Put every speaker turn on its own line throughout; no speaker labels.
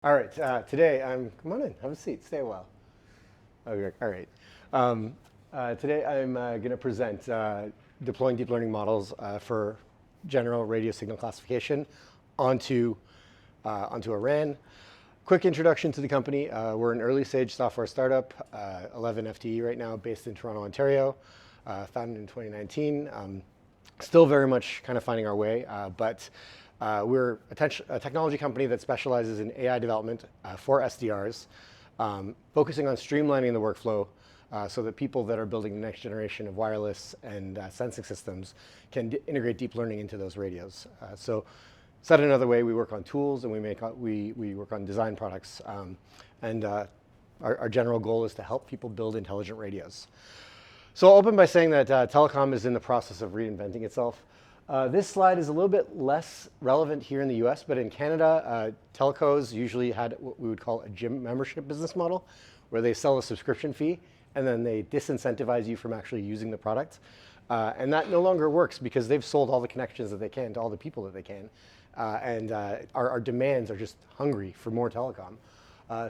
All right, today come on in, have a seat, stay a while. Okay, all right. Today I'm going to present deploying deep learning models for general radio signal classification onto a RAN. Quick introduction to the company. We're an early stage software startup, 11 FTE right now, based in Toronto, Ontario, founded in 2019. Still very much kind of finding our way, but we're a technology company that specializes in AI development for SDRs, focusing on streamlining the workflow so that people that are building the next generation of wireless and sensing systems can integrate deep learning into those radios. So said another way, we work on tools and we work on design products. Our general goal is to help people build intelligent radios. So I'll open by saying that telecom is in the process of reinventing itself. This slide is a little bit less relevant here in the US, but in Canada, telcos usually had what we would call a gym membership business model, where they sell a subscription fee and then they disincentivize you from actually using the product. And that no longer works because they've sold all the connections that they can to all the people that they can. Our demands are just hungry for more telecom.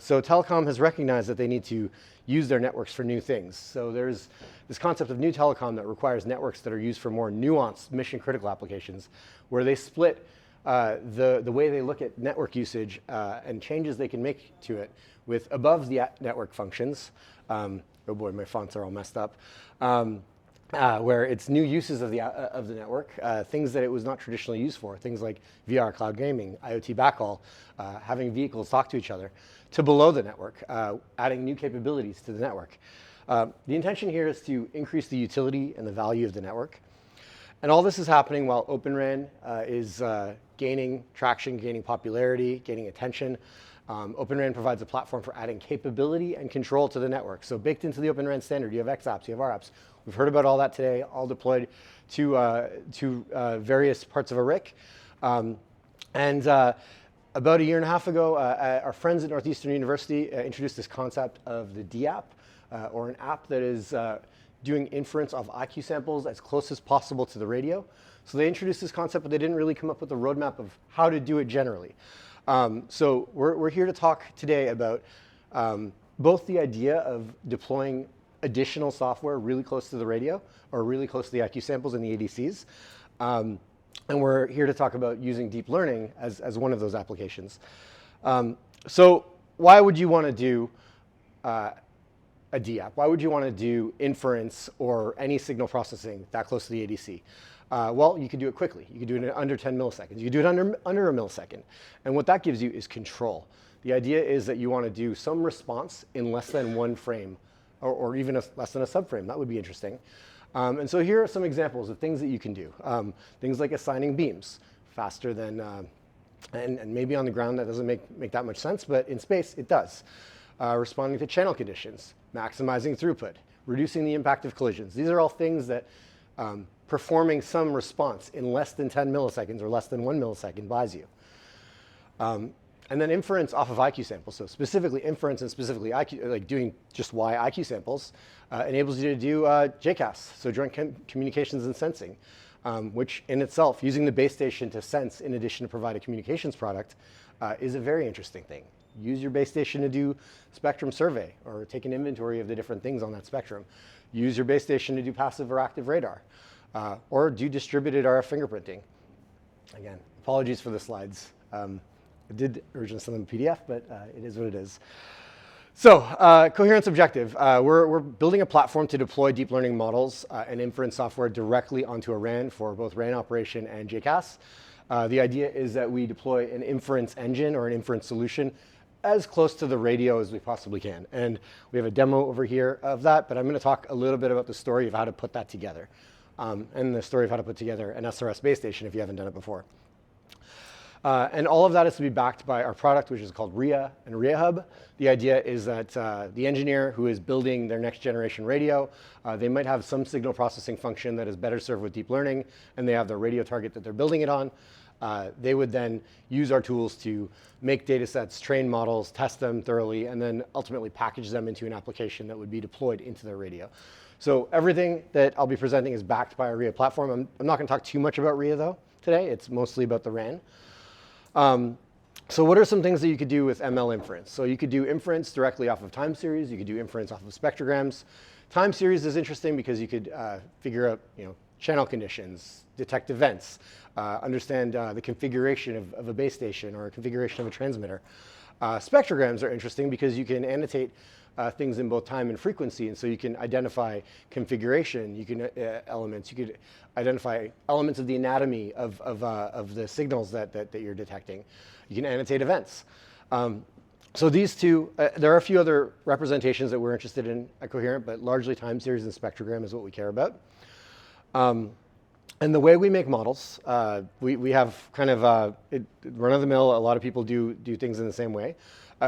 So telecom has recognized that they need to use their networks for new things. So there's this concept of new telecom that requires networks that are used for more nuanced mission critical applications, where they split the way they look at network usage and changes they can make to it with above the network functions. Oh boy, my fonts are all messed up. Where it's new uses of the network, things that it was not traditionally used for, things like VR, cloud gaming, IoT backhaul, having vehicles talk to each other, to below the network, adding new capabilities to the network. The intention here is to increase the utility and the value of the network. And all this is happening while Open RAN is gaining traction, gaining popularity, gaining attention. Open RAN provides a platform for adding capability and control to the network. So baked into the Open RAN standard, you have XApps, you have RApps. We've heard about all that today, all deployed to various parts of a RIC. About a year and a half ago, our friends at Northeastern University introduced this concept of the DApp, or an app that is doing inference of IQ samples as close as possible to the radio. So they introduced this concept, but they didn't really come up with a roadmap of how to do it generally. So we're here to talk today about both the idea of deploying additional software really close to the radio or really close to the IQ samples in the ADCs. And we're here to talk about using deep learning as one of those applications. So why would you want to do a DApp? Why would you want to do inference or any signal processing that close to the ADC? Well, you can do it quickly. You can do it in under 10 milliseconds. You can do it under a millisecond. And what that gives you is control. The idea is that you want to do some response in less than one frame, or even less than a subframe. That would be interesting. And so here are some examples of things that you can do. Things like assigning beams faster than, and maybe on the ground that doesn't make that much sense, but in space it does. Responding to channel conditions, maximizing throughput, reducing the impact of collisions. These are all things that performing some response in less than 10 milliseconds or less than 1 millisecond buys you. And then inference off of IQ samples. So specifically inference and specifically IQ, like doing just Y IQ samples, enables you to do JCAS, so joint communications and sensing, which in itself, using the base station to sense in addition to provide a communications product, is a very interesting thing. Use your base station to do spectrum survey or take an inventory of the different things on that spectrum. Use your base station to do passive or active radar, or do distributed RF fingerprinting. Again, apologies for the slides. I did originally send them a PDF, but it is what it is. So, Qoherent's objective. We're building a platform to deploy deep learning models and inference software directly onto a RAN for both RAN operation and JCAS. The idea is that we deploy an inference engine or an inference solution as close to the radio as we possibly can. And we have a demo over here of that, but I'm going to talk a little bit about the story of how to put that together. And the story of how to put together an SRS base station if you haven't done it before. And all of that is to be backed by our product, which is called RIA and RIA Hub. The idea is that the engineer who is building their next generation radio, they might have some signal processing function that is better served with deep learning, and they have their radio target that they're building it on. They would then use our tools to make data sets, train models, test them thoroughly, and then ultimately package them into an application that would be deployed into their radio. So everything that I'll be presenting is backed by our RIA platform. I'm not going to talk too much about RIA, though, today. It's mostly about the RAN. So what are some things that you could do with ML inference? So you could do inference directly off of time series. You could do inference off of spectrograms. Time series is interesting because you could figure out, channel conditions, detect events, understand the configuration of a base station or a configuration of a transmitter. Spectrograms are interesting because you can annotate things in both time and frequency, and so you can identify configuration. You can elements. You could identify elements of the anatomy of the signals that you're detecting. You can annotate events. So these two, there are a few other representations that we're interested in at Qoherent, but largely time series and spectrogram is what we care about. And the way we make models, we have kind of run-of-the-mill. A lot of people do things in the same way.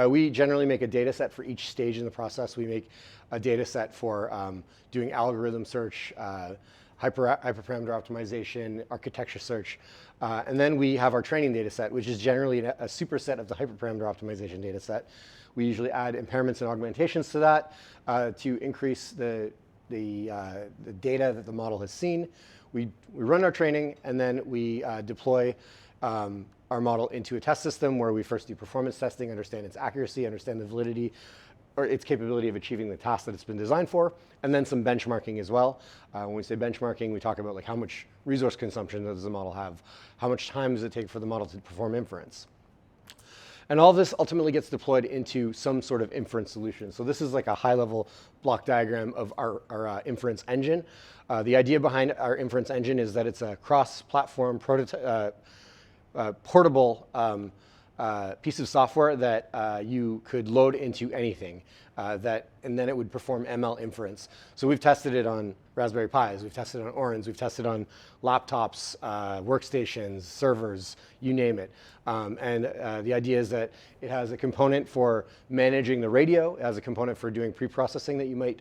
We generally make a data set for each stage in the process. We make a data set for doing algorithm search, hyperparameter optimization, architecture search. And then we have our training data set, which is generally a superset of the hyperparameter optimization data set. We usually add impairments and augmentations to that to increase the data that the model has seen. We run our training, and then we deploy our model into a test system where we first do performance testing, understand its accuracy, understand the validity or its capability of achieving the task that it's been designed for, and then some benchmarking as well. When we say benchmarking, we talk about like how much resource consumption does the model have, how much time does it take for the model to perform inference. And all this ultimately gets deployed into some sort of inference solution. So this is like a high-level block diagram of our inference engine. The idea behind our inference engine is that it's a cross-platform portable piece of software that you could load into anything, and then it would perform ML inference. So we've tested it on Raspberry Pis, we've tested it on ORANs, we've tested on laptops, workstations, servers, you name it. And the idea is that it has a component for managing the radio, it has a component for doing pre-processing that you might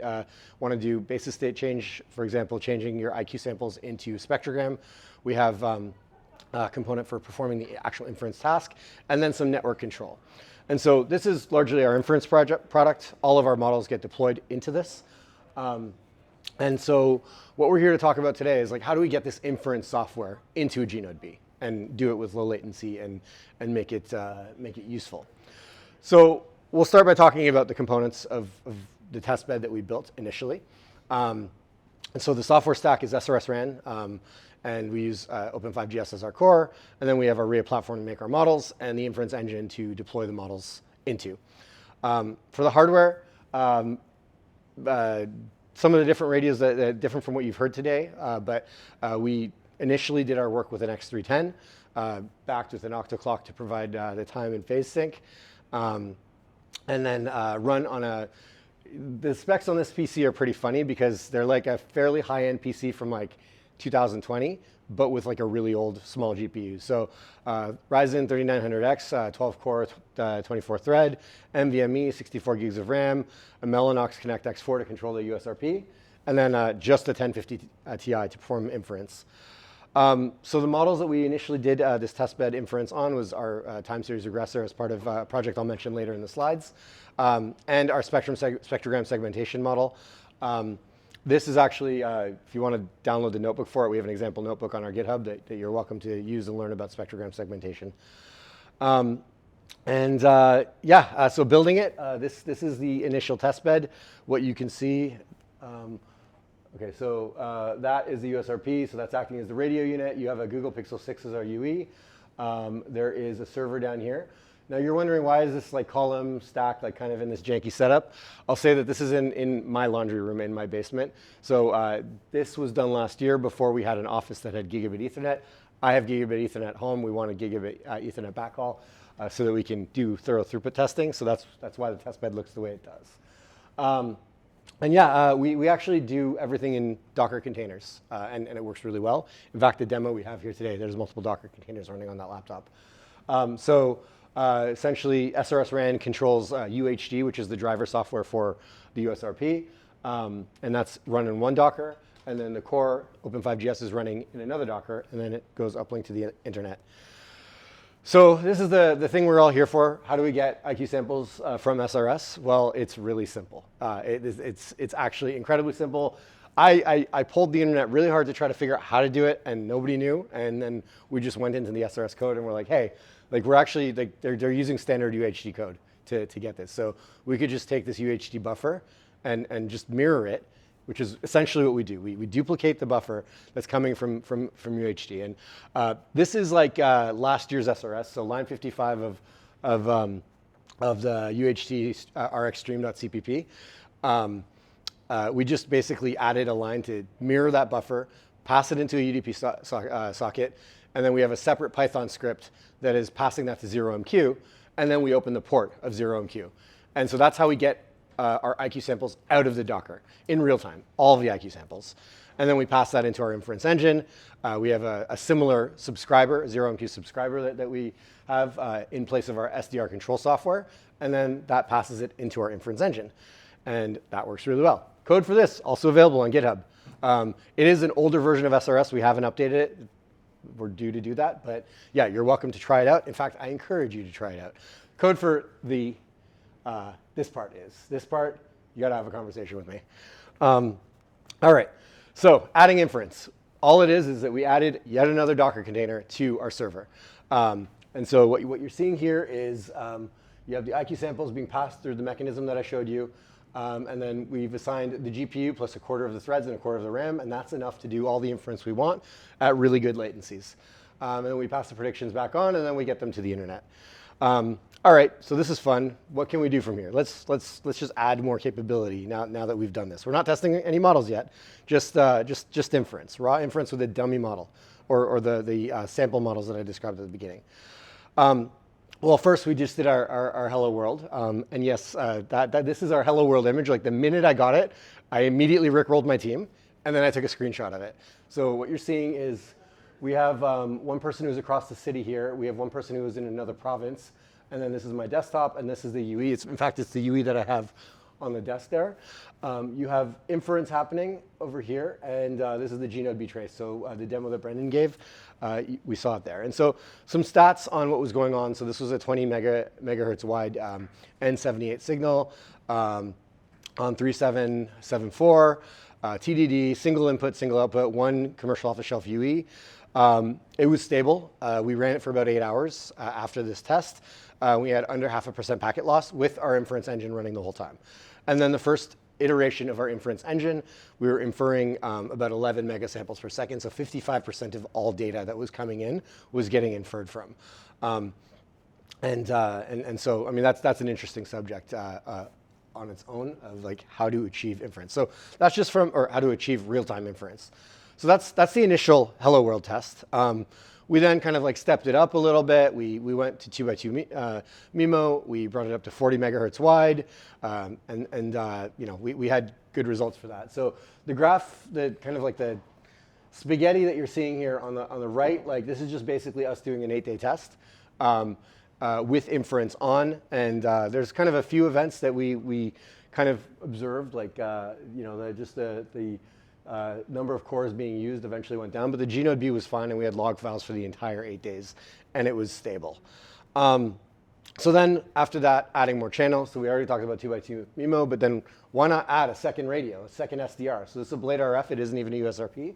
want to do basis state change, for example, changing your IQ samples into spectrogram. We have component for performing the actual inference task, and then some network control. And so this is largely our inference product. All of our models get deployed into this. And so what we're here to talk about today is like, how do we get this inference software into a G-Node B and do it with low latency and make it useful? So we'll start by talking about the components of the testbed that we built initially. And so the software stack is srsRAN. And we use Open5GS as our core, and then we have our RIA platform to make our models, and the inference engine to deploy the models into. For the hardware, some of the different radios that are different from what you've heard today, but we initially did our work with an X310, backed with an octoclock to provide the time and phase sync, and then run on the specs on this PC are pretty funny because they're like a fairly high-end PC from like 2020, but with like a really old small GPU. So Ryzen 3900X, 12 core, 24 thread, NVMe, 64 gigs of RAM, a Mellanox Connect X4 to control the USRP, and then just a 1050 Ti to perform inference. So the models that we initially did this testbed inference on was our time series regressor as part of a project I'll mention later in the slides, and our spectrogram segmentation model. This is actually, if you want to download the notebook for it, we have an example notebook on our GitHub that you're welcome to use and learn about spectrogram segmentation. So building it, this is the initial testbed. What you can see, okay, so that is the USRP, so that's acting as the radio unit. You have a Google Pixel 6 as our UE. There is a server down here. Now you're wondering, why is this like column stacked like kind of in this janky setup? I'll say that this is in my laundry room in my basement. So this was done last year before we had an office that had gigabit Ethernet. I have gigabit Ethernet at home. We want a gigabit Ethernet backhaul so that we can do thorough throughput testing. So that's why the testbed looks the way it does. We actually do everything in Docker containers, and it works really well. In fact, the demo we have here today, there's multiple Docker containers running on that laptop. Essentially, srsRAN controls UHD, which is the driver software for the USRP, and that's run in one Docker. And then the core Open5GS is running in another Docker, and then it goes uplink to the internet. So this is the thing we're all here for. How do we get IQ samples from SRS? Well, it's really simple. It's actually incredibly simple. I pulled the internet really hard to try to figure out how to do it, and nobody knew. And then we just went into the SRS code, and we're like, hey, like we're actually, like they're using standard UHD code to get this. So we could just take this UHD buffer and just mirror it, which is essentially what we do. We duplicate the buffer that's coming from UHD. And this is like last year's SRS, so line 55 of the UHD rxstream.cpp. We just basically added a line to mirror that buffer, pass it into a UDP socket, and then we have a separate Python script that is passing that to 0MQ, and then we open the port of 0MQ. And so that's how we get our IQ samples out of the Docker in real time, all of the IQ samples. And then we pass that into our inference engine. We have a similar subscriber, 0MQ subscriber that we have in place of our SDR control software. And then that passes it into our inference engine. And that works really well. Code for this, also available on GitHub. It is an older version of SRS. We haven't updated it. We're due to do that. But yeah, you're welcome to try it out. In fact, I encourage you to try it out. Code for the this part, you got to have a conversation with me. All right, so adding inference. All it is that we added yet another Docker container to our server. And so what you're seeing here is you have the IQ samples being passed through the mechanism that I showed you. And then we've assigned the GPU plus a quarter of the threads and a quarter of the RAM. And that's enough to do all the inference we want at really good latencies. And then we pass the predictions back on, and then we get them to the internet. All right, so this is fun. What can we do from here? Let's just add more capability now that we've done this. We're not testing any models yet, just inference, raw inference with a dummy model, or the sample models that I described at the beginning. Well, first we just did our hello world, and yes, this is our hello world image. Like the minute I got it, I immediately rickrolled my team, and then I took a screenshot of it. So what you're seeing is we have one person who's across the city here. We have one person who is in another province. And then this is my desktop, and this is the UE. In fact, it's the UE that I have on the desk there. You have inference happening over here, and this is the Gnode B trace. So the demo that Brendan gave, we saw it there. And so some stats on what was going on. So this was a 20 megahertz wide N78 signal on 3774, TDD, single input, single output, one commercial off-the-shelf UE. It was stable. We ran it for about 8 hours after this test. We had under 0.5% packet loss with our inference engine running the whole time. And then the first iteration of our inference engine, we were inferring about 11 megasamples per second. So 55% of all data that was coming in was getting inferred from. And so, I mean, that's an interesting subject on its own of like how to achieve inference. So that's just or how to achieve real-time inference. So that's the initial Hello World test. We then kind of like stepped it up a little bit. We went to 2x2 MIMO. We brought it up to 40 megahertz wide, you know, we had good results for that. So the graph, the kind of like the spaghetti that you're seeing here on the right, like this is just basically us doing an 8-day test with inference on, and there's kind of a few events that we kind of observed, like you know, the number of cores being used eventually went down, but the Gnode B was fine, and we had log files for the entire 8 days, and it was stable. So then after that, adding more channels. So we already talked about 2x2 MIMO, but then why not add a second radio, a second SDR? So this is a Blade RF. It isn't even a USRP.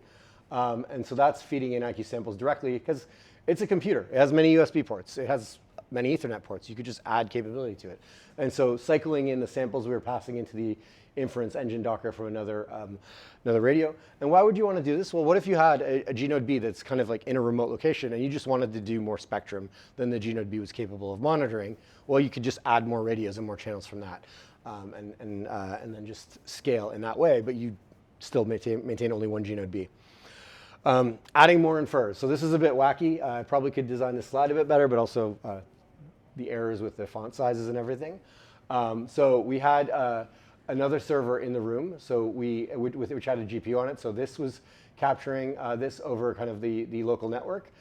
And so that's feeding in IQ samples directly because it's a computer. It has many USB ports. It has many Ethernet ports. You could just add capability to it. And so cycling in the samples we were passing into the inference engine Docker from another radio. And why would you want to do this? Well, what if you had a Gnode B that's kind of like in a remote location and you just wanted to do more spectrum than the Gnode B was capable of monitoring? Well, you could just add more radios and more channels from that, and then just scale in that way, but you still maintain only one Gnode B. Adding more infers. So this is a bit wacky. I probably could design this slide a bit better, but also the errors with the font sizes and everything. So we had another server in the room, so which had a GPU on it. So this was capturing this over kind of the local network.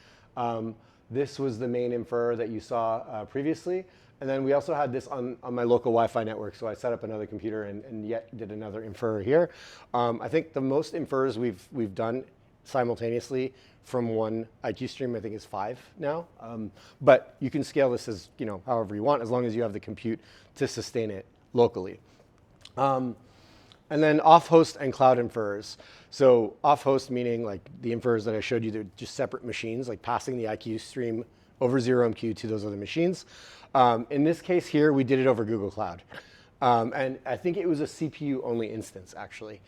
This was the main infer that you saw previously. And then we also had this on my local Wi-Fi network. So I set up another computer and yet did another infer here. I think the most infers we've done simultaneously from one IQ stream, I think, is 5 now. But you can scale this as however you want, as long as you have the compute to sustain it locally. And then off-host and cloud infers. So off-host meaning like the infers that I showed you, they're just separate machines, like passing the IQ stream over 0MQ to those other machines. In this case here, we did it over Google Cloud. And I think it was a CPU-only instance, actually,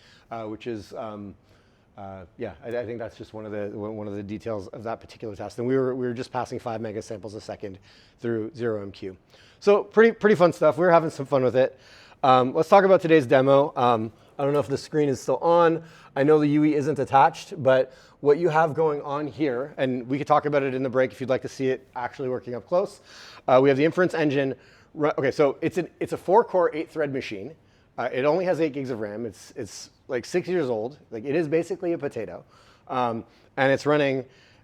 which is, yeah, I think that's just one of the details of that particular test. And we were just passing 5 megasamples a second through 0MQ. So pretty fun stuff. We were having some fun with it. Let's talk about today's demo. I don't know if the screen is still on. I know the UE isn't attached, but what you have going on here, and we could talk about it in the break if you'd like to see it actually working up close. We have the inference engine. Okay, so it's a 4-core, 8-thread machine. It only has 8 gigs of RAM. It's like 6 years old. Like, it is basically a potato. And it's running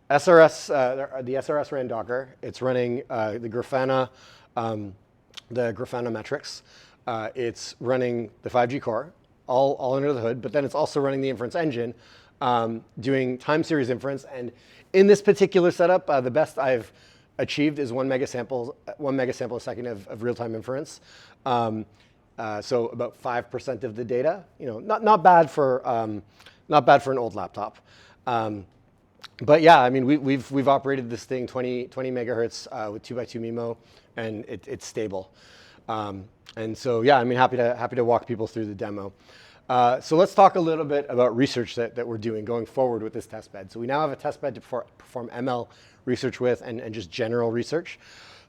the srsRAN Docker. It's running the Grafana metrics. It's running the 5G core, all under the hood. But then it's also running the inference engine, doing time series inference. And in this particular setup, the best I've achieved is 1 megasample a second of real-time inference. So about 5% of the data. Not bad for an old laptop. But yeah, I mean, we've operated this thing 20 megahertz with 2x2 MIMO, and it's stable. And so yeah, I mean, happy to walk people through the demo. So let's talk a little bit about research that we're doing going forward with this testbed. So we now have a testbed to perform ML research with and just general research.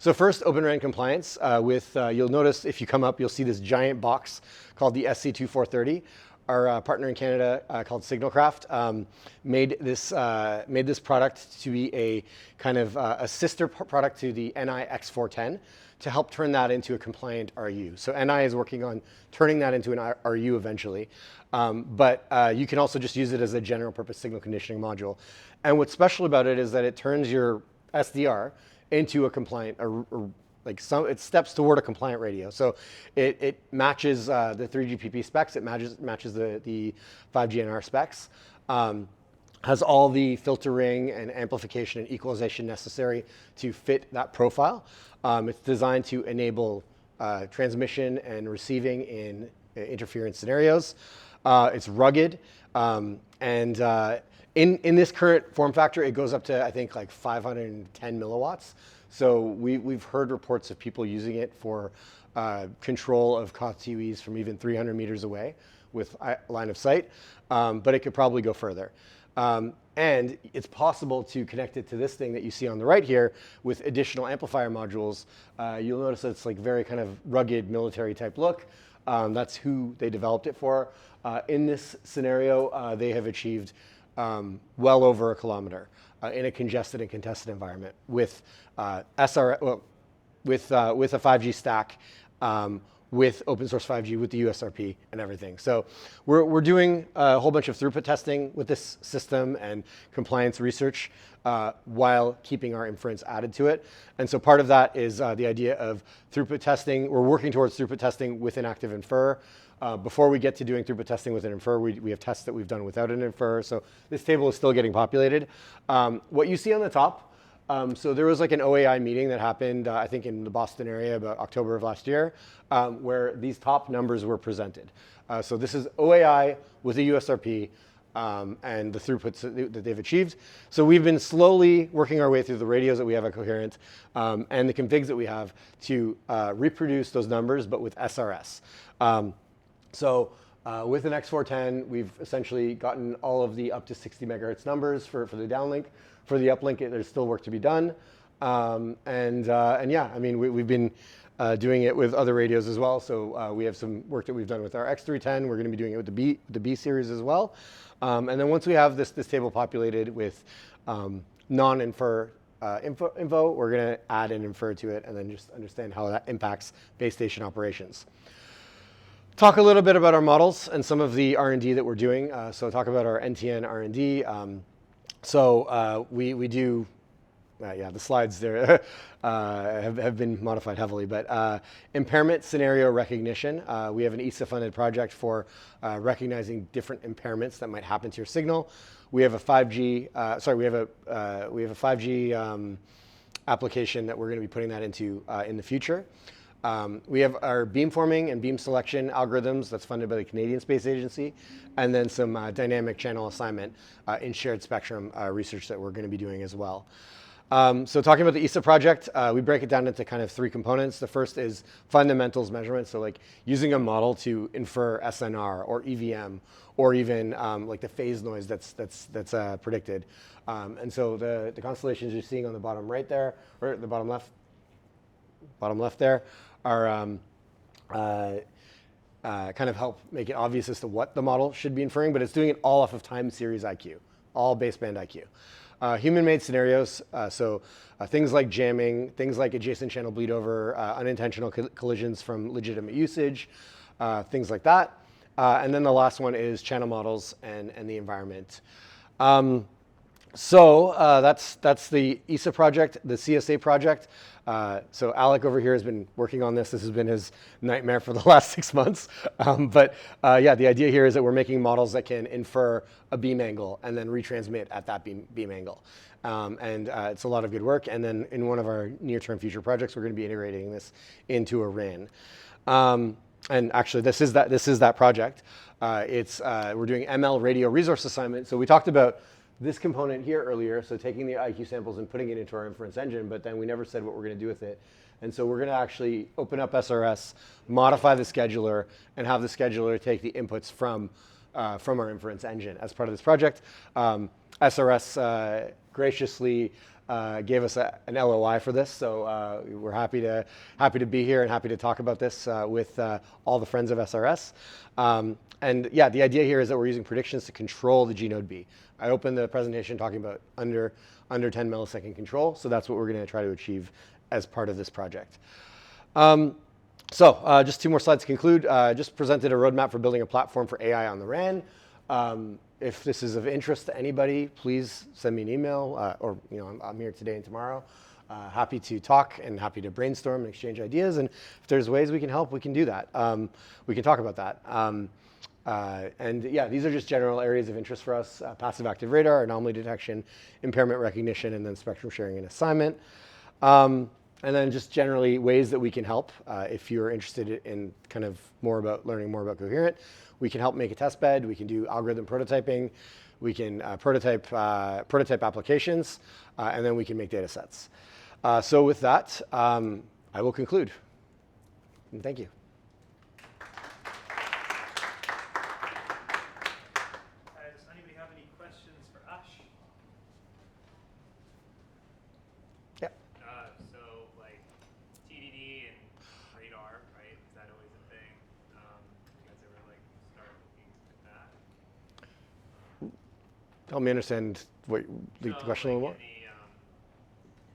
So first, Open RAN compliance you'll notice if you come up, you'll see this giant box called the SC2430. Our partner in Canada called Signalcraft made this product to be a kind of a sister product to the NI X410 to help turn that into a compliant RU. So NI is working on turning that into an RU eventually. But you can also just use it as a general purpose signal conditioning module. And what's special about it is that it turns your SDR into a compliant, it steps toward a compliant radio. So it matches the 3GPP specs. It matches the 5G NR specs. Has all the filtering and amplification and equalization necessary to fit that profile. It's designed to enable transmission and receiving in interference scenarios. It's rugged, and in this current form factor, it goes up to, I think, like 510 milliwatts. So we've heard reports of people using it for control of COTS-UEs from even 300 meters away with line of sight, but it could probably go further. And it's possible to connect it to this thing that you see on the right here with additional amplifier modules. You'll notice that it's like very kind of rugged military type look. That's who they developed it for. In this scenario, they have achieved well over a kilometer in a congested and contested environment with with a 5G stack, with open source 5G, with the USRP and everything. So we're doing a whole bunch of throughput testing with this system and compliance research while keeping our inference added to it. And so part of that is the idea of throughput testing. We're working towards throughput testing with an active infer. Before we get to doing throughput testing with an infer, we have tests that we've done without an infer. So this table is still getting populated. What you see on the top, so there was like an OAI meeting that happened, I think in the Boston area about October of last year, where these top numbers were presented. So this is OAI with a USRP and the throughputs that they've achieved. So we've been slowly working our way through the radios that we have at Qoherent and the configs that we have to reproduce those numbers, but with SRS. So with an X410, we've essentially gotten all of the up to 60 megahertz numbers for the downlink. For the uplink, there's still work to be done. And yeah, I mean, we've been doing it with other radios as well. So we have some work that we've done with our X310. We're going to be doing it with the B series as well. And then once we have this table populated with non-infer info, we're going to add an infer to it and then just understand how that impacts base station operations. Talk a little bit about our models and some of the R&D that we're doing. So talk about our NTN R&D. So we do, yeah, the slides there have been modified heavily, but impairment scenario recognition. We have an ESA-funded project for recognizing different impairments that might happen to your signal. We have a 5G, we have a 5G application that we're going to be putting that into in the future. We have our beamforming and beam selection algorithms that's funded by the Canadian Space Agency, and then some dynamic channel assignment in shared spectrum research that we're going to be doing as well. So talking about the ESA project, we break it down into kind of three components. The first is fundamentals measurement, so like using a model to infer SNR or EVM or even like the phase noise that's predicted. And so the constellations you're seeing on the bottom right there, or the bottom left there, are kind of help make it obvious as to what the model should be inferring, but it's doing it all off of time series IQ, all baseband IQ. Human-made scenarios, so things like jamming, things like adjacent channel bleed over, unintentional collisions from legitimate usage, things like that. And then the last one is channel models and the environment. So that's the ESA project, the CSA project. So Alec over here has been working on this. This has been his nightmare for the last 6 months. But yeah, the idea here is that we're making models that can infer a beam angle and then retransmit at that beam angle. And it's a lot of good work. And then in one of our near-term future projects, we're going to be integrating this into a RAN. And actually, this is that project. We're doing ML radio resource assignment. So we talked about this component here earlier, so taking the IQ samples and putting it into our inference engine, but then we never said what we're going to do with it. And so we're going to actually open up SRS, modify the scheduler, and have the scheduler take the inputs from our inference engine as part of this project. SRS graciously gave us an LOI for this, so we're happy to be here and happy to talk about this with all the friends of SRS. And yeah, the idea here is that we're using predictions to control the G node B. I opened the presentation talking about under 10 millisecond control, so that's what we're going to try to achieve as part of this project. So just 2 more slides to conclude. Just presented a roadmap for building a platform for AI on the RAN. If this is of interest to anybody, please send me an email, or I'm here today and tomorrow. Happy to talk and happy to brainstorm and exchange ideas. And if there's ways we can help, we can do that. We can talk about that. And yeah, these are just general areas of interest for us: passive active radar, anomaly detection, impairment recognition, and then spectrum sharing and assignment. And then just generally ways that we can help. If you're interested in kind of learning more about Qoherent, we can help make a test bed. We can do algorithm prototyping. We can prototype applications, and then we can make data sets. So with that, I will conclude. And thank you.
Does anybody have any questions for Ash?
Yeah.
So like TDD and radar, right? Is that always a thing? You guys ever like start looking at that?
Help me understand what the question a little more.
In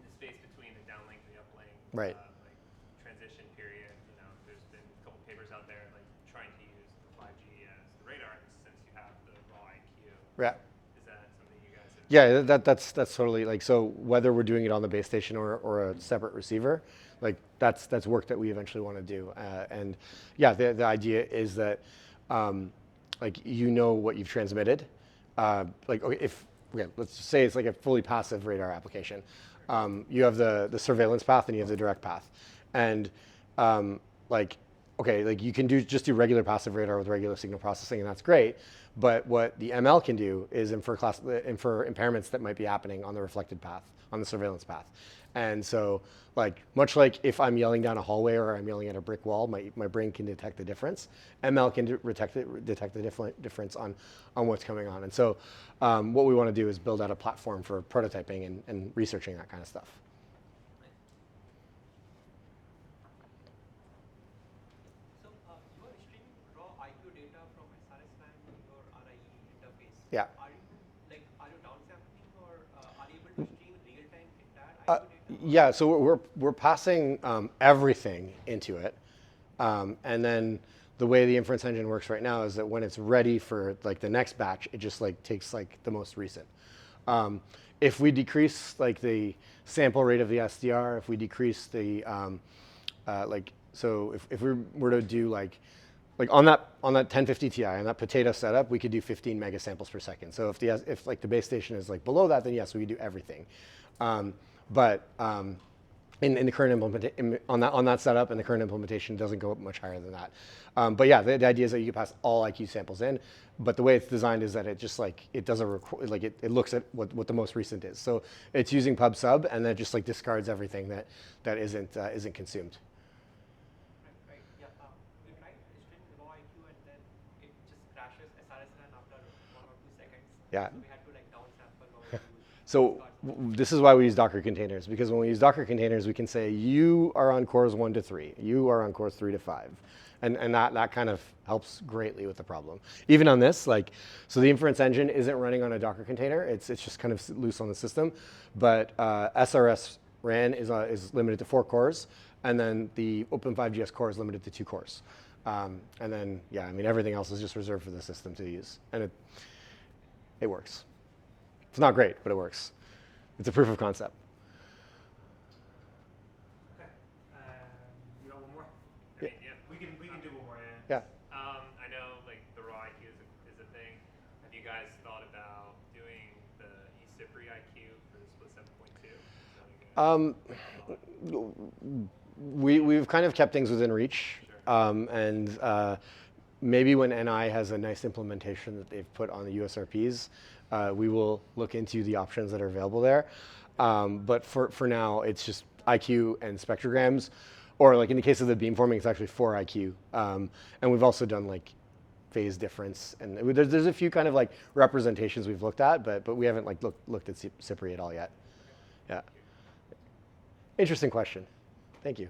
the space between the downlink and the uplink,
Right.
like transition period, there's been a couple papers out there like trying to use the 5G as the radar since you have the raw IQ.
Yeah.
Is that something you guys have?
Yeah, that's totally like, so whether we're doing it on the base station or a separate receiver, like that's work that we eventually want to do. And yeah, the idea is that like what you've transmitted. Like okay, let's just say it's like a fully passive radar application. You have the surveillance path and you have the direct path, and like you can just do regular passive radar with regular signal processing, and that's great. But what the ML can do is infer impairments that might be happening on the reflected path, on the surveillance path. And so, like much like if I'm yelling down a hallway or I'm yelling at a brick wall, my brain can detect the difference. ML can detect the difference on what's coming on. And so, what we want to do is build out a platform for prototyping and researching that kind of stuff.
So you are streaming raw IQ data from srsRAN to your RIE interface.
Yeah.
Are you downsampling, or are you able to stream real-time entire IQ data?
Yeah, so we're passing everything into it, and then the way the inference engine works right now is that when it's ready for like the next batch, it just like takes like the most recent. If we decrease like the sample rate of the SDR, if we decrease the so if we were to do like on that 1050 Ti on that potato setup, we could do 15 megasamples per second. So if like the base station is like below that, then yes, we could do everything. But in the current implementation, on that setup, and the current implementation doesn't go up much higher than that. But yeah, the idea is that you can pass all IQ samples in, but the way it's designed is that it just like, it doesn't it looks at what the most recent is. So it's using pub sub, and then just like discards everything that isn't consumed.
Right. Yeah. We tried string raw IQ and then it just crashes srsRAN after 1 or 2 seconds.
Yeah.
So we had to like downsample or use
So this is why we use Docker containers, because when we use Docker containers, we can say, you are on cores 1 to 3, you are on cores 3 to 5. And that kind of helps greatly with the problem. Even on this, like, so the inference engine isn't running on a Docker container, it's just kind of loose on the system, but srsRAN is limited to 4 cores, and then the Open5GS core is limited to 2 cores. And then, yeah, I mean, everything else is just reserved for the system to use, and it works. It's not great, but it works. It's a proof of concept.
Okay. You got one more? I
Yeah.
mean, yeah, we can do one more.
Yeah.
I know like the raw IQ is a thing. Have you guys thought about doing the eCPRI IQ for the split 7.2?
We've kind of kept things within reach,
Sure.
and maybe when NI has a nice implementation that they've put on the USRPs, we will look into the options that are available there. But for now, it's just IQ and spectrograms, or like in the case of the beamforming, it's actually 4 IQ. And we've also done like phase difference, and there's a few kind of like representations we've looked at, but we haven't like looked at srsRAN at all yet. Yeah. Interesting question. Thank you.